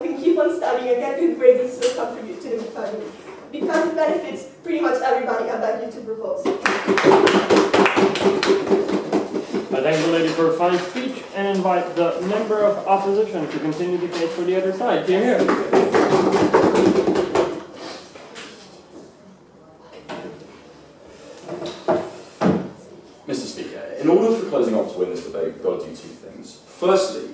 can keep on studying and get good grades and still contribute to the economy. Because it benefits pretty much everybody. I beg you to propose. I thank the lady for a fine speech and invite the member of opposition to continue the case for the other side. Hear, hear. Mr. Speaker, in order for closing up to win this debate, we've got to do two things. Firstly,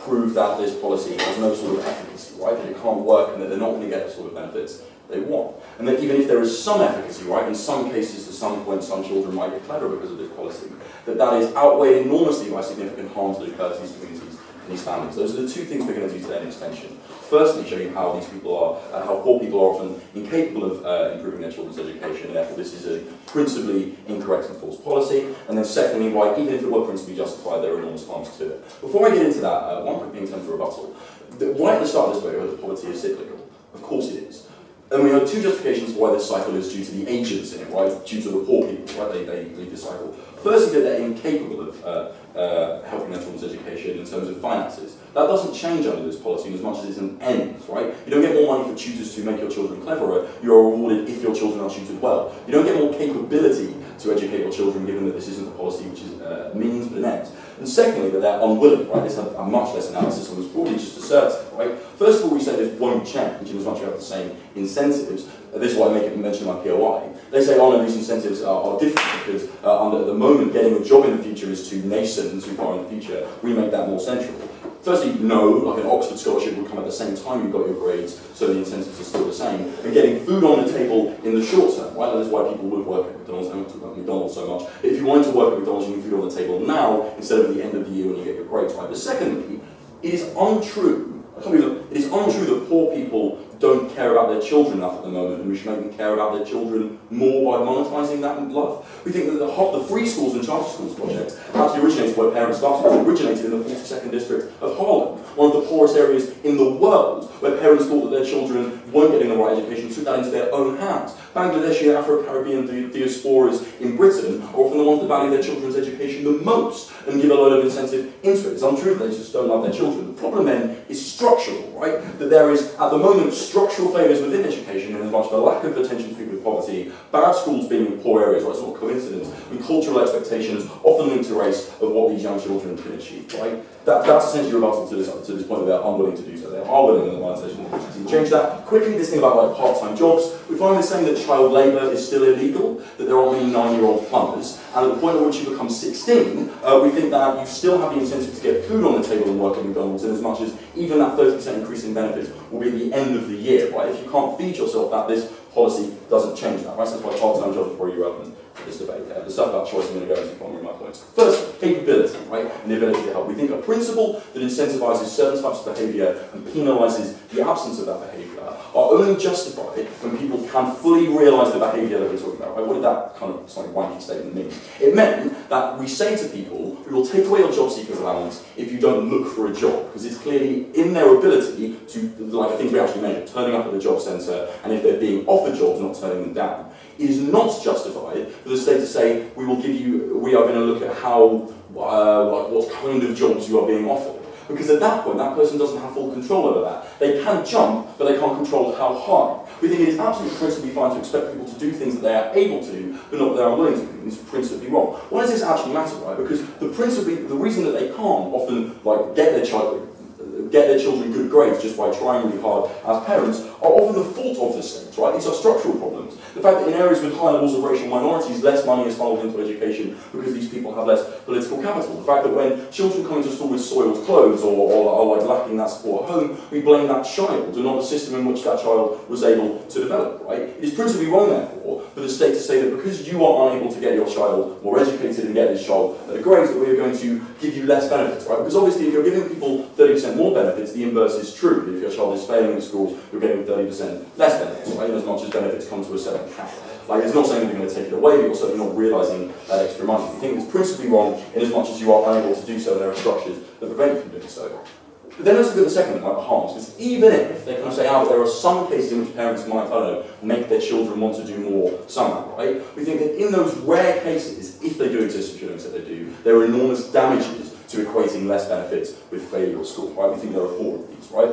prove that this policy has no sort of efficacy, right? That it can't work and that they're not going to get the sort of benefits they want. And that even if there is some efficacy, right, in some cases, to some point, some children might get clever because of this policy, that is outweighed enormously by significant harms that occur to these communities and these families. Those are the two things we're going to do today in extension. Firstly, showing how these people are, how poor people are often incapable of improving their children's education, and therefore this is a principally incorrect and false policy. And then secondly, why, even if it were principally justified, there are enormous harms to it. Before I get into that, one quick thing in terms of rebuttal. Right at the start of this debate, we heard that poverty is cyclical. Of course it is. And we have two justifications for why this cycle is due to the agents in it, right? Due to the poor people, right? They lead this cycle. Firstly, that they're incapable of helping their children's education in terms of finances. That doesn't change under this policy in as much as it's an end, right? You don't get more money for tutors to make your children cleverer. You are rewarded if your children are tutored well. You don't get more capability to educate your children, given that this isn't a policy which is a means but an end. And secondly, that they're unwilling, right? This had a much less analysis and was broadly just assertive, right? First of all, we say this won't change in as much as you have the same incentives. This is why I make it mention my POI. They say, oh no, these incentives are different because under the moment getting a job in the future is too nascent and too far in the future. We make that more central. Firstly, no, like an Oxford scholarship would come at the same time you got your grades, so the incentives are still the same. And getting food on the table in the short term, right? That is why people would work at McDonald's. I don't talk about McDonald's so much. But if you wanted to work at McDonald's, you need food on the table now instead of at the end of the year when you get your grades, right? But secondly, it is untrue. It is untrue that poor people don't care about their children enough at the moment, and we should make them care about their children more by monetising that love. We think that the Free Schools and Charter Schools project actually originated where parents started. It originated in the 42nd district of Harlem, one of the poorest areas in the world, where parents thought that their children weren't getting the right education, took that into their own hands. Bangladeshi and Afro-Caribbean diasporas in Britain are often the ones that value their children's education the most and give a load of incentive into it. It's untrue that they just don't love their children. The problem then is structural, right? That there is, at the moment, structural failures within education, and as much of a lack of attention to people with poverty, bad schools being in poor areas, right? It's not a coincidence, and cultural expectations often linked to race of what these young children can achieve, right? That's essentially rebuttal to this point that they're unwilling to do so. They are willing in the organisation to change that. Quickly, this thing about like part-time jobs, we find this saying that child labour is still illegal, that there aren't many 9-year-old plumbers, and at the point at which you become 16, we think that you still have the incentive to get food on the table and work at McDonald's, in as much as even that 30% increase in benefits will be at the end of the year, right? If you can't feed yourself, that this policy doesn't change that, right? So that's why part-time jobs are probably relevant to this debate. The stuff about choice I'm going to go into from my points. First, capability, right? And the ability to help. We think a principle that incentivises certain types of behaviour and penalises the absence of that behaviour are only justified when people can fully realise the behaviour that we're talking about, right? What did that kind of slightly wanky statement mean? It meant that we say to people, we will take away your job seekers allowance if you don't look for a job, because it's clearly in their ability to, like the things we actually measure, turning up at the job centre, and if they're being offered jobs, not turning them down. It is not justified for the state to say, we are going to look at how, what kind of jobs you are being offered. Because at that point, that person doesn't have full control over that. They can jump, but they can't control how high. We think it is absolutely principally fine to expect people to do things that they are able to, but not that they are willing to do. It's principally wrong. Why does this actually matter, right? Because the reason that they can't often get their children good grades just by trying really hard as parents are often the fault of the state, right? These are structural problems. The fact that in areas with high levels of racial minorities, less money is funneled into education because these people have less political capital. The fact that when children come into school with soiled clothes or lacking that support at home, we blame that child and not the system in which that child was able to develop, right? It is principally wrong, therefore, for the state to say that because you are unable to get your child more educated and get this child grades, that we are going to give you less benefits, right? Because obviously if you're giving people 30% more benefits, the inverse is true. If your child is failing in school, you're getting 30% less benefits, right? In as much as benefits come to a certain cap. Like, it's not saying that you're going to take it away, but you're certainly not realising that extra money. We think it's principally wrong in as much as you are unable to do so, and there are structures that prevent you from doing so. But then let's look at the second one, like the harms, because even if they kind of say, there are some cases in which parents might, make their children want to do more somehow, right? We think that in those rare cases, if they do exist, which we don't say they do, there are enormous damages to equating less benefits with failure at school, right? We think there are 4 of these, right?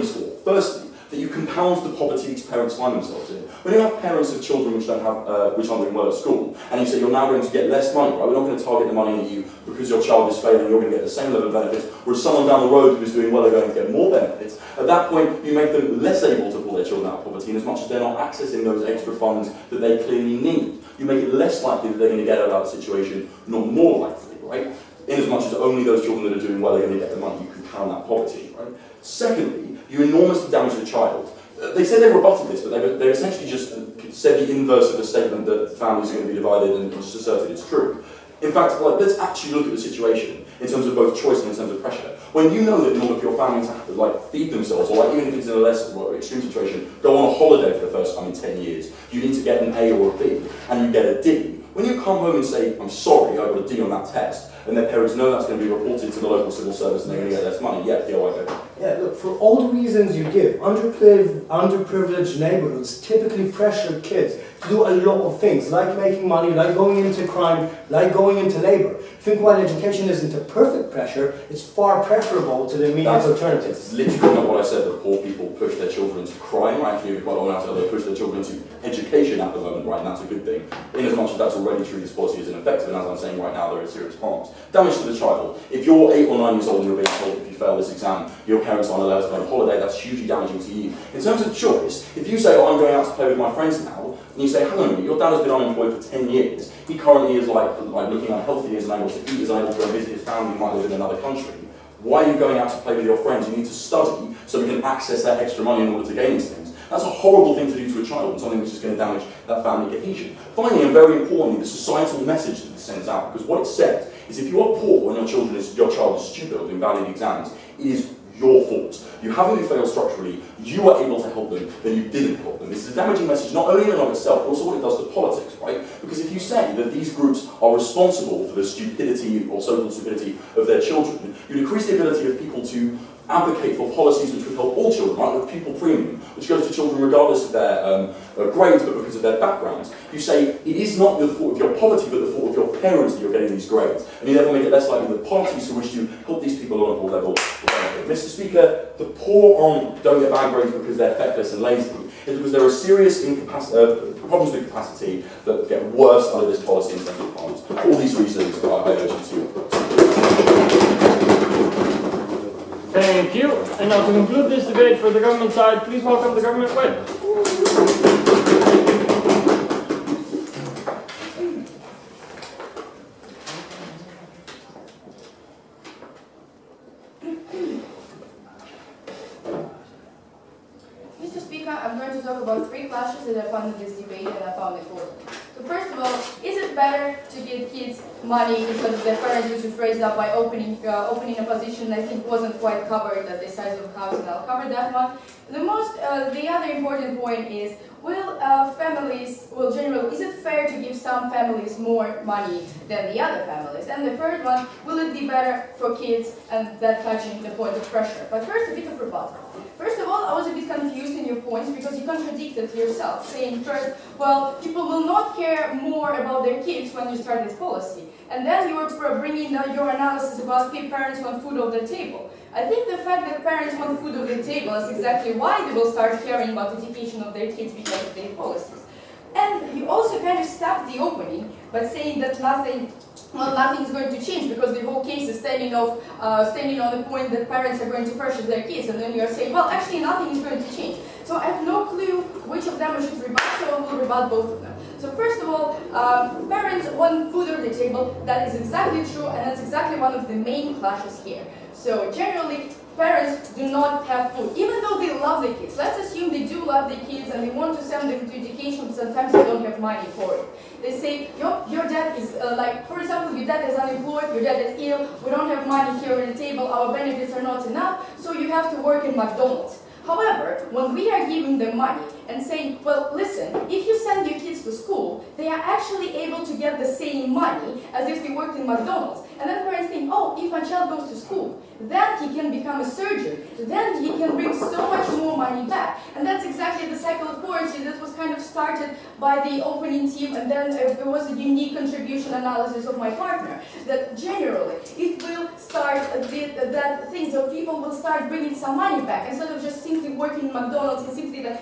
reasons for. Firstly, that you compound the poverty these parents find themselves in. When you have parents of children which aren't doing well at school, and you say you're now going to get less money, right? We're not going to target the money at you because your child is failing, you're going to get the same level of benefits, whereas someone down the road who is doing well are going to get more benefits. At that point, you make them less able to pull their children out of poverty, in as much as they're not accessing those extra funds that they clearly need. You make it less likely that they're going to get out of that situation, not more likely, right? In as much as only those children that are doing well are going to get the money, you compound that poverty, right? Secondly, you enormously damage the child. They said they rebutted this, but they essentially just said the inverse of the statement that families are going to be divided and just asserted it's true. In fact, let's actually look at the situation in terms of both choice and in terms of pressure. When you know that in order for your family to feed themselves, or even if it's in a less extreme situation, go on a holiday for the first time in 10 years, you need to get an A or a B, and you get a D. When you come home and say, I'm sorry, I got a D on that test, and their parents know that's going to be reported to the local civil service and they're going to get less money, yeah, go ahead. Yeah, look, for all the reasons you give, underprivileged neighborhoods typically pressure kids to do a lot of things, like making money, like going into crime, like going into labor. I think while education isn't a perfect pressure, it's far preferable to the immediate alternatives. It's literally not what I said, that poor people push their children into crime. Actually, quite often they push their children into education at the moment, right, and that's a good thing. In as much as that's already true, this policy is ineffective, and as I'm saying right now, there are serious harms. Damage to the child. If you're 8 or 9 years old and you're being told if you fail this exam, your parents aren't allowed to go on holiday, that's hugely damaging to you. In terms of choice, if you say, oh, I'm going out to play with my friends now, and you say, hang on a minute, your dad has been unemployed for 10 years, he currently is looking unhealthy, he isn't able to eat, isn't able to go visit his family, he might live in another country. Why are you going out to play with your friends? You need to study so we can access that extra money in order to gain these things. That's a horrible thing to do to a child, and something which is going to damage that family cohesion. Finally, and very importantly, the societal message that this sends out, because what it says is if you are poor and your child is stupid or doing badly in exams, it is your fault. You haven't been failed structurally, you were able to help them, then you didn't help them. This is a damaging message, not only in and of itself, but also what it does to politics, right? Because if you say that these groups are responsible for the stupidity or so-called stupidity of their children, you decrease the ability of people to advocate for policies which would help all children, right, with pupil premium, which goes to children regardless of their grades, but because of their backgrounds. You say it is not the fault of your poverty, but the fault of your parents that you're getting these grades, and you therefore make it less likely that parties who wish to help these people on a poor level will benefit. Mr. Speaker, the poor don't get bad grades because they're feckless and lazy. It's because there are serious problems with capacity that get worse under this policy in terms of farms. For all these reasons, I urge you to. Thank you. And now to conclude this debate for the government side, please welcome the government whip. Mr. Speaker, I'm going to talk about 3 clashes that I found in this debate and I found important. So first of all, is it better to give kids money instead of their parents, which was phrased up by opening a position I think wasn't quite covered at the size of the house, and I'll cover that one. The other important point is, is it fair to give some families more money than the other families? And the third one, will it be better for kids, and that touching the point of pressure? But first, a bit of rebuttal. First of all, I was a bit confused in your points because you contradicted yourself, saying first, well, people will not care more about their kids when you start this policy. And then you were bringing your analysis about parents want food on the table. I think the fact that parents want food on the table is exactly why they will start caring about the education of their kids because of their policies. And you also kind of stopped the opening by saying that nothing is going to change because the whole case is standing on the point that parents are going to purchase their kids, and then you're saying, well, actually nothing is going to change. So I have no clue which of them I should rebut, so I will rebut both of them. So first of all, parents want food on the table. That is exactly true, and that's exactly one of the main clashes here. So generally, parents do not have food, even though they love their kids. Let's assume they do love their kids and they want to send them to education, but sometimes they don't have money for it. They say, your dad is, for example, your dad is unemployed, your dad is ill, we don't have money here on the table, our benefits are not enough, so you have to work in McDonald's. However, when we are giving them money and saying, well, listen, if you send your kids to school, they are actually able to get the same money as if they worked in McDonald's. And then parents think, oh, if my child goes to school, then he can become a surgeon, then he can bring so much more money back. And that's exactly the cycle of poverty that was kind of started by the opening team, and then there was a unique contribution analysis of my partner, that generally it will start that things of people will start bringing some money back instead of just simply working in McDonald's and simply like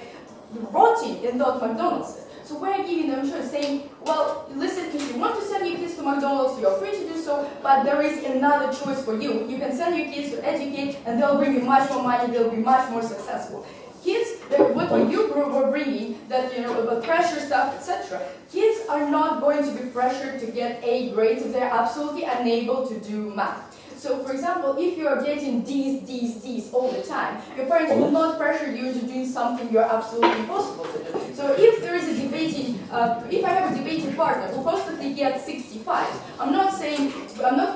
rotting in those McDonald's. So we're giving them choice, saying, well, listen, if you want to send your kids to McDonald's, you're free to do so, but there is another choice for you. You can send your kids to educate, and they'll bring you much more money, they'll be much more successful. Kids, what you were bringing, that, you know, about pressure stuff, etc. Kids are not going to be pressured to get A grades if they're absolutely unable to do math. So, for example, if you are getting D's all the time, your parents will not pressure you into doing something you're absolutely impossible to do. So, if there is a debating, if I have a debating partner who constantly gets 65, I'm not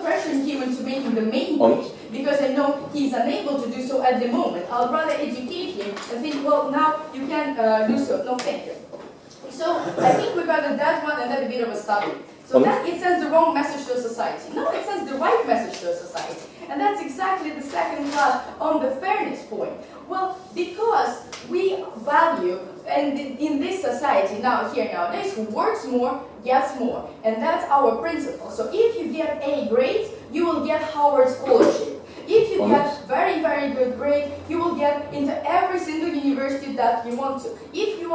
pressuring him into making the main grade because I know he's unable to do so at the moment. I'll rather educate him and think, well, now you can do so. No, thank you. So, I think we got that one and then a bit of a study. So that it sends the wrong message to society. No, it sends the right message to society. And that's exactly the second class on the fairness point. Well, because we value, and in this society nowadays, who works more, gets more. And that's our principle. So if you get A grades, you will get Howard Scholarship. If you get very, very good grade, you will get into every single university that you want to. If you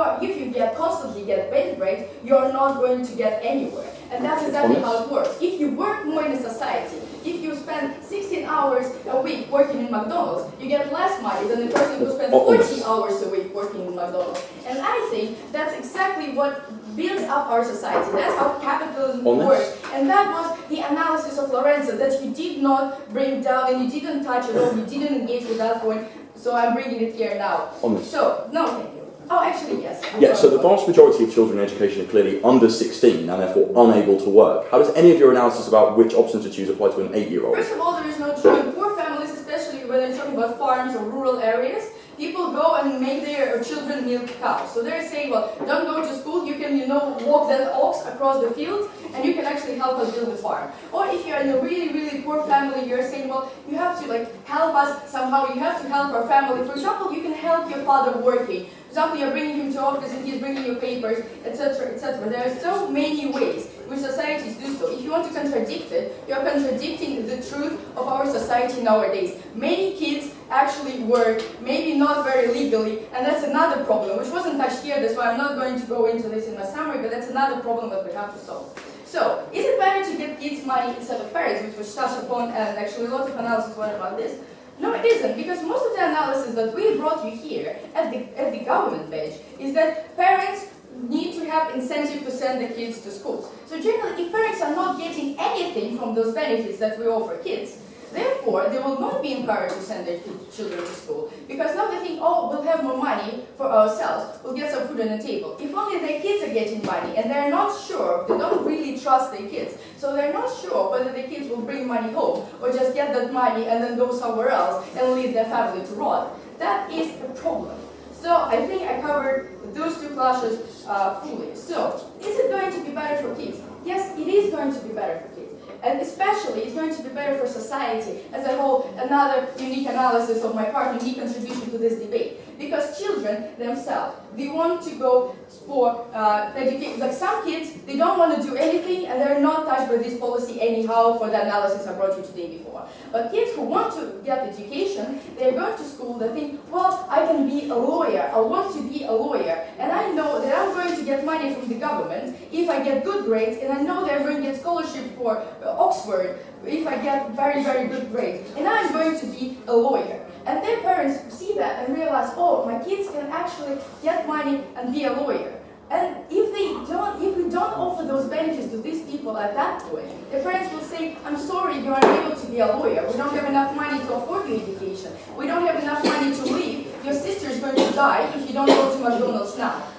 constantly get bad grades, you are not going to get anywhere. And that's exactly how it works. If you work more in a society, if you spend 16 hours a week working in McDonald's, you get less money than the person who spends 40 hours a week working in McDonald's. And I think that's exactly what builds up our society. That's how capitalism works. And that was the analysis of Lorenzo that you did not bring down and you didn't touch at all. You didn't engage with that point. So I'm bringing it here now. So, no, thank you. Oh, actually, yes. Yeah, so the vast majority of children in education are clearly under 16 and therefore unable to work. How does any of your analysis about which option to choose apply to an 8-year-old? First of all, there is no choice. Poor families, especially when they're talking about farms or rural areas, people go and make their children milk cows. So they're saying, well, don't go to school, you can, walk that ox across the field, and you can actually help us build the farm. Or if you're in a really, really poor family, you're saying, well, you have to help us somehow, you have to help our family. For example, you can help your father working. For example, you're bringing him to office and he's bringing you papers, etc., etc. There are so many ways which societies do so. If you want to contradict it, you're contradicting the truth of our society nowadays. Many kids actually work, maybe not very legally, and that's another problem, which wasn't touched here, that's why I'm not going to go into this in my summary, but that's another problem that we have to solve. So, is it better to get kids money instead of parents, which was touched upon, and actually a lot of analysis were about this? No, it isn't, because most of the analysis that we brought you here at the government page is that parents need to have incentive to send their kids to schools. So generally, if parents are not getting anything from those benefits that we offer kids, therefore, they will not be encouraged to send their children to school. Because now they think, oh, we'll have more money for ourselves, we'll get some food on the table. If only their kids are getting money and they're not sure, they don't really trust their kids. So they're not sure whether the kids will bring money home or just get that money and then go somewhere else and leave their family to rot. That is a problem. So I think I covered those two classes fully. So, is it going to be better for kids? Yes, it is going to be better for kids. And especially, it's going to be better for society as a whole. Another unique analysis of my part, unique contribution to this debate. Because children themselves, they want to go for education. Like some kids, they don't want to do anything and they're not touched by this policy anyhow for the analysis I brought you today before. But kids who want to get education, they're going to school, they think, well, I can be a lawyer, I want to be a lawyer, and I know that I'm going to get money from the government if I get good grades, and I know they're going to get scholarship for Oxford if I get very, very good grades, and I'm going to be a lawyer. And their parents see that and realize, oh, my kids can actually get money and be a lawyer. And if we don't offer those benefits to these people at that point, their parents will say, I'm sorry, you are unable to be a lawyer. We don't have enough money to afford your education. We don't have enough money to live. Your sister is going to die if you don't go to McDonald's now.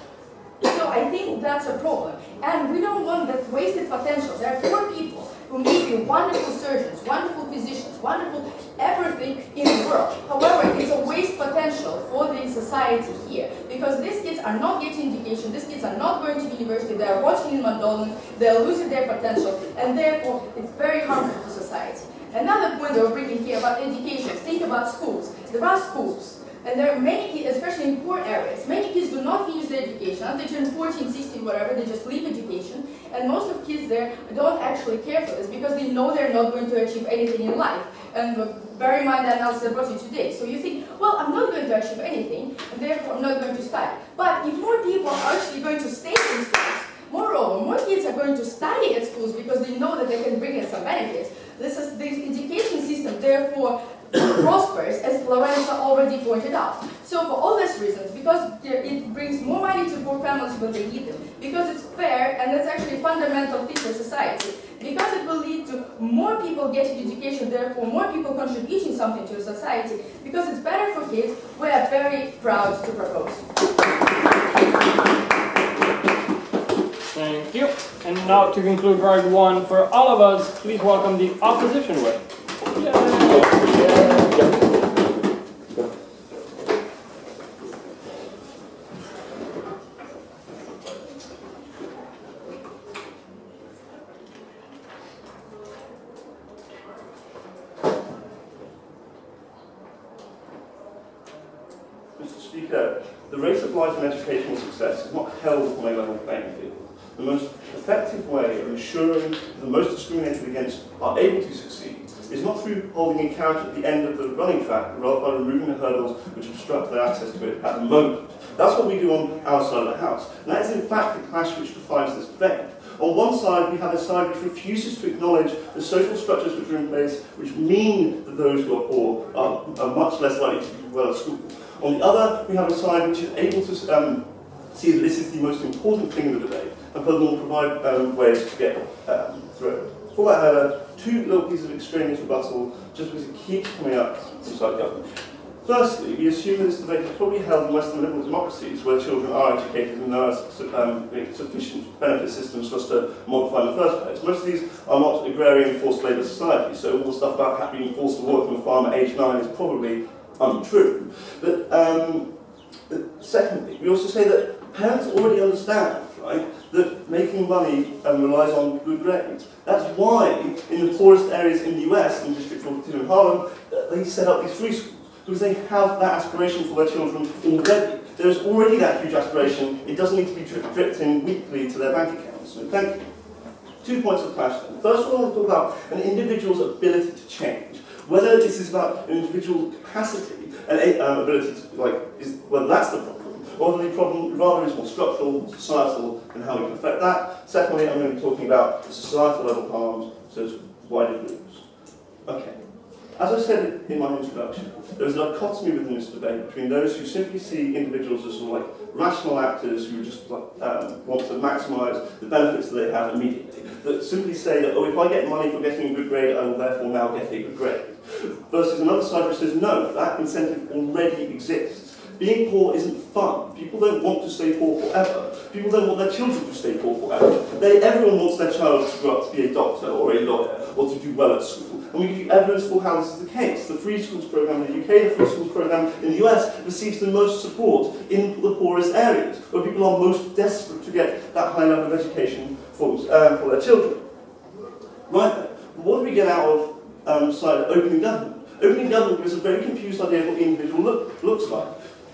So I think that's a problem. And we don't want that wasted potential. There are poor people who may be wonderful surgeons, wonderful physicians, wonderful everything in the world. However, it's a waste potential for the society here because these kids are not getting education, these kids are not going to university, they are watching in McDonald's, they are losing their potential, and therefore it's very harmful for society. Another point that we're bringing here about education, think about schools. There are schools. And there are many kids, especially in poor areas, many kids do not finish their education. After they turn 14, 16, whatever, they just leave education. And most of kids there don't actually care for this because they know they're not going to achieve anything in life. And bear in mind the analysis I brought you today. So you think, well, I'm not going to achieve anything, and therefore I'm not going to study. But if more people are actually going to stay in schools, moreover, more kids are going to study at schools because they know that they can bring in some benefits. The education system, therefore, prospers, as Lorenzo already pointed out. So for all these reasons, because it brings more money to poor families when they need them, because it's fair, and it's actually a fundamental thing for society, because it will lead to more people getting education, therefore more people contributing something to society, because it's better for kids, we are very proud to propose. Thank you. And now to conclude round one for all of us, please welcome the opposition whip. Mr. Speaker, the rate of life and educational success is not held on a level playing field. The most effective way of ensuring that the most discriminated against are able to succeed is not through holding a carrot at the end of the running track, but rather by removing the hurdles which obstruct their access to it at the moment. That's what we do on our side of the House. And that is in fact the clash which defines this debate. On one side, we have a side which refuses to acknowledge the social structures which are in place, which mean that those who are poor are much less likely to do well at school. On the other, we have a side which is able to see that this is the most important thing in the debate, and furthermore provide ways to get through it. For that, however, two little pieces of extraneous rebuttal, just because it keeps coming up inside government. Firstly, we assume that this debate is probably held in Western liberal democracies where children are educated and there are sufficient benefit systems for us to modify in the first place. Most of these are not agrarian forced labour societies, so all the stuff about being forced to work on a farm at age 9 is probably untrue. But secondly, we also say that parents already understand, right, that making money relies on good grades. That's why in the poorest areas in the US, in District 42 in Harlem, they set up these free schools, because they have that aspiration for their children already. There's already that huge aspiration. It doesn't need to be dripped in weekly to their bank accounts. So thank you. 2 points of clash then. First of all, I want to talk about an individual's ability to change. Whether this is about an individual's capacity and ability to, whether that's the problem, or whether the problem rather is more structural, societal, and how we can affect that. Secondly, I'm going to be talking about the societal level harms, so it's wider groups. Okay. As I said in my introduction, there's a dichotomy within this debate between those who simply see individuals as sort of like rational actors who just want to maximise the benefits that they have immediately, that simply say that, oh, if I get money for getting a good grade, I will therefore now get a good grade. Versus another side which says, no, that incentive already exists. Being poor isn't fun. People don't want to stay poor forever. People don't want their children to stay poor forever. Everyone wants their child to grow up to be a doctor or a lawyer or to do well at school. And we give you evidence for how this is the case. The Free Schools Programme in the UK, the Free Schools Programme in the US receives the most support in the poorest areas, where people are most desperate to get that high level of education for their children. Right then, what do we get out of side opening government? Opening government is a very confused idea of what the individual looks like.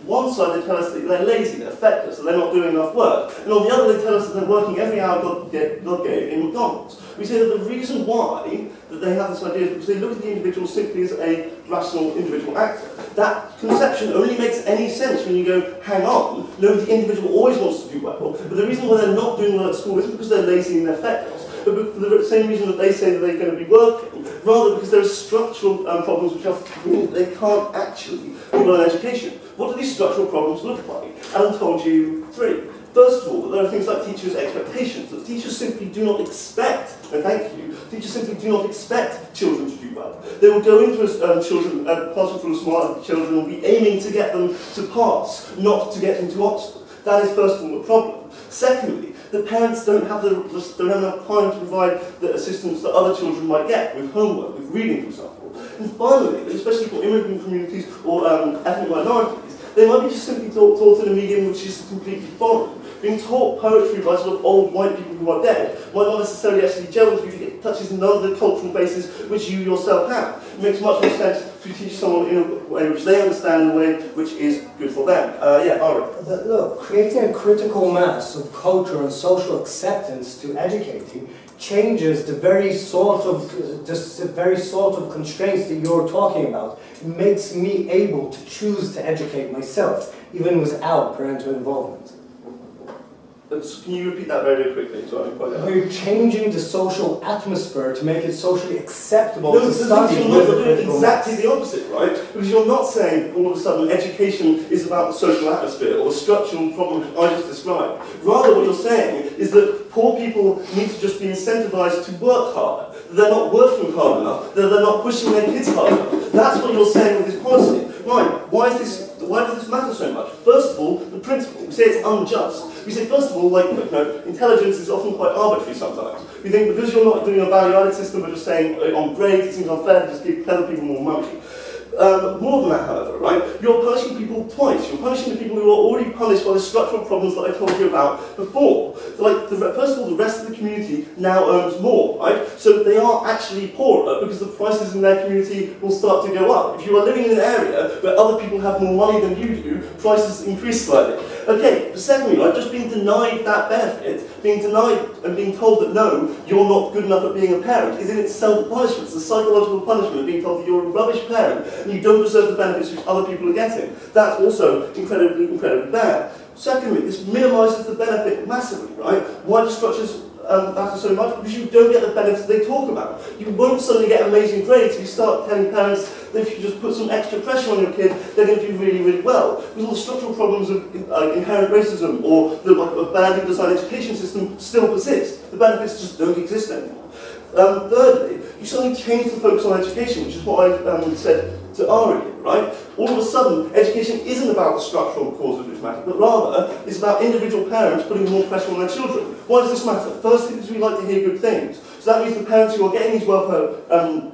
One side they tell us that they're lazy, they're feckless, that they're not doing enough work. And on the other they tell us that they're working every hour God gave in McDonald's. We say that the reason why that they have this idea is because they look at the individual simply as a rational individual actor. That conception only makes any sense when you go, hang on, no, the individual always wants to do well, but the reason why they're not doing well at school isn't because they're lazy and they're feckless, but for the same reason that they say that they're going to be working, rather because there are structural problems which they can't actually do well in education. What do these structural problems look like? Alan told you 3. First of all, that there are things like teachers' expectations, that teachers simply do not expect, and thank you, teachers simply do not expect children to do well. They will go into a classroom full of smart children and be aiming to get them to pass, not to get into Oxford. That is first of all a problem. Secondly, the parents don't have enough time to provide the assistance that other children might get with homework, with reading, for example. And finally, especially for immigrant communities or ethnic minorities, they might be just simply taught in a medium which is completely foreign. Being taught poetry by sort of old white people who are dead might not necessarily actually gel with you. It touches none of the cultural bases which you yourself have. It makes much more sense to teach someone in a way which they understand, in a way which is good for them. Look, creating a critical mass of culture and social acceptance to educating changes the very sort of constraints that you're talking about. It makes me able to choose to educate myself, even without parental involvement. Can you repeat that very, very quickly? So I can quite We're changing the social atmosphere to make it socially acceptable No, to the study thing with you're a doing critical exactly mass. the opposite, right? Because you're not saying all of a sudden education is about the social atmosphere or the structural problems I just described. Rather, what you're saying is that poor people need to just be incentivized to work harder. They're not working hard enough. They're not pushing their kids hard enough. That's what you're saying with this policy. Right, why does this matter so much? First of all, the principle. We say it's unjust. We say, first of all, like, you know, intelligence is often quite arbitrary sometimes. We think because you're not doing a value-added system, but just saying on grades, it seems unfair to just give clever people more money. More than that, however, right, you're punishing people twice. You're punishing the people who are already punished by the structural problems that I told you about before. So, like, first of all, the rest of the community now earns more, right? So they are actually poorer because the prices in their community will start to go up. If you are living in an area where other people have more money than you do, prices increase slightly. Okay, but secondly, right, just being denied that benefit, being denied and being told that no, you're not good enough at being a parent, is in itself a punishment. It's a psychological punishment of being told that you're a rubbish parent and you don't deserve the benefits which other people are getting. That's also incredibly, incredibly bad. Secondly, this minimises the benefit massively, right? Why do structures matter so much? Because you don't get the benefits they talk about. You won't suddenly get amazing grades if you start telling parents that if you just put some extra pressure on your kid, they're going to do really, really well. Because all the structural problems of inherent racism or the badly designed education system still persist. The benefits just don't exist anymore. Thirdly, you suddenly change the focus on education, which is what I said to Ari, right? All of a sudden, education isn't about the structural causes which matter, but rather it's about individual parents putting more pressure on their children. Why does this matter? Firstly, because we like to hear good things. So that means the parents who are getting these welfare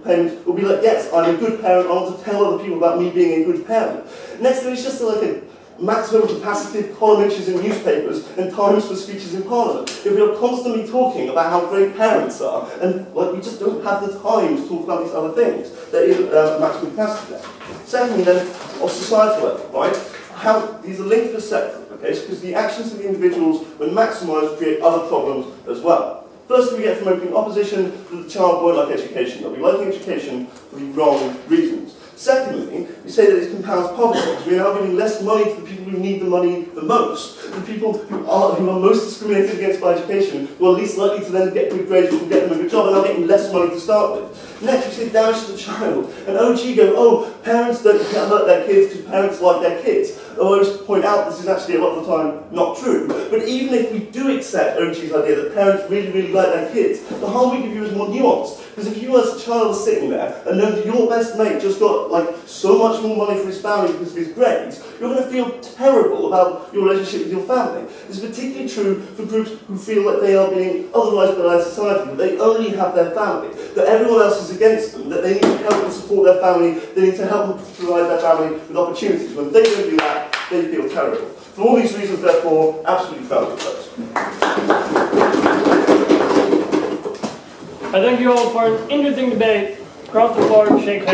payments will be like, yes, I'm a good parent, I want to tell other people about me being a good parent. Next thing is just like a maximum capacity of column inches in newspapers and times for speeches in Parliament. If we are constantly talking about how great parents are, and like we just don't have the time to talk about these other things, there is maximum capacity there. Secondly, then, of societal level, right? How these are linked to separate, okay? Because the actions of the individuals, when maximised, create other problems as well. Firstly, we get from opening opposition that the child won't like education. They'll be liking education for the wrong reasons. Secondly, we say that it compounds poverty, because we're now giving less money to the people who need the money the most, the people who are most discriminated against by education, who are least likely to then get good grades, which will get them a good job, and are getting less money to start with. Next, we say damage to the child. And OG go, oh, parents don't hurt their kids because parents like their kids. I always point out this is actually a lot of the time not true. But even if we do accept OG's idea that parents really, really like their kids, the harm we give you is more nuanced. Because if you as a child are sitting there and know that your best mate just got like so much more money for his family because of his grades, you're going to feel terrible about your relationship with your family. This is particularly true for groups who feel that they are being otherised by society, that they only have their family, that everyone else is against them, that they need to help and support their family, they need to help and provide their family with opportunities. When they don't do that, they feel terrible. For all these reasons, therefore, absolutely counterproductive. I thank you all for an interesting debate. Across the floor, shake hands.